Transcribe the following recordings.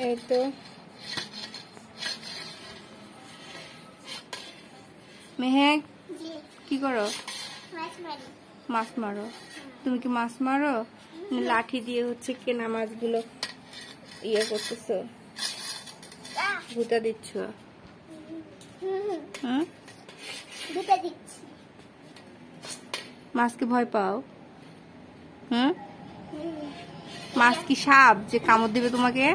এই তো মেহেক কি করো? মাছ মারো। তুমি কি মাছ মারো? লাঠি দিয়ে হচ্ছে কেনা মাছগুলো ইয়ে করতেছো, ভুতা দিচ্ছ? মাছকে ভয় পাও? মাছ কি সাপ যে কামড় দিবে তোমাকে?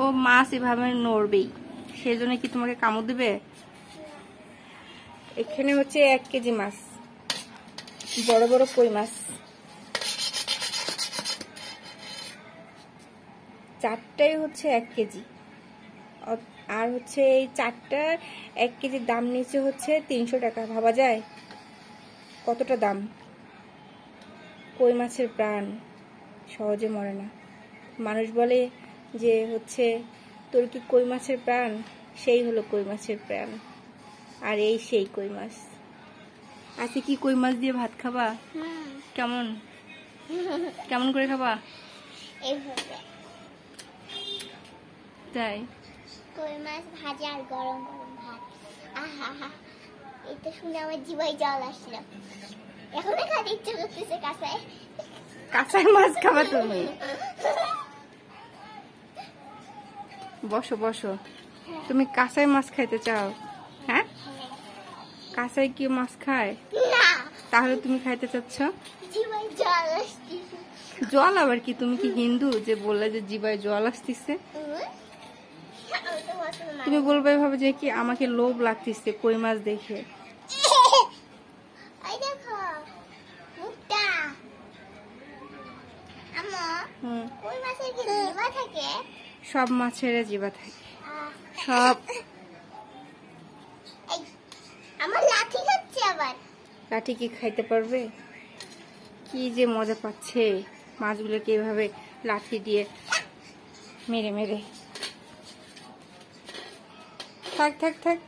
ও মাছ এভাবে নড়বেই, সেই জন্য কি তোমাকে কামড় দিবে? এখানে হচ্ছে 1 কেজি মাছ, বড় বড় কই মাছ, 4টাই হচ্ছে 1 কেজি। আর হচ্ছে এই 4টার 1 কেজির দাম নিচে হচ্ছে 300 টাকা। ভাবা যায় কতটা দাম? কই মাছের প্রাণ সহজে মরে না। মানুষ বলে যে হচ্ছে তোর কি কই মাছের প্রাণ? সেই হলো কই মাছের প্রাণ। আর এই সেই কই মাছ। আজকে কি কই মাছ দিয়ে ভাত খাবা? কেমন কেমন করে খাবা? তাই কই মাছ ভাজা আর গরম গরম ভাত, আহা, এটা শুনে আমার জিভায় জল আসলো। এখন খাতে ইচ্ছে করতেছে কাঁচাই মাছ খাবা তুমি? বসো বসো, তুমি কাঁচাই মাছ খাইতে চাও? হ্যাঁ, কাঁচাই কি মাছ খায়? তাহলে তুমি খাইতে চাচ্ছ? জিভায় জল আসতেছে। জল আবার কি? তুমি কি হিন্দু যে বললে যে জিভায় জল আসতেছে? তুমি বলবে এভাবে যে কি আমাকে লোভ লাগতেছে কই মাছ দেখে। সব মাছের জিভা থাকে, সব। আমার লাঠি খাচ্ছে আবার। লাঠি কি খাইতে পারবে? কি যে মজা পাচ্ছে মাছগুলোকে এভাবে লাঠি দিয়ে মেরে মেরে। থাক থাক থাক।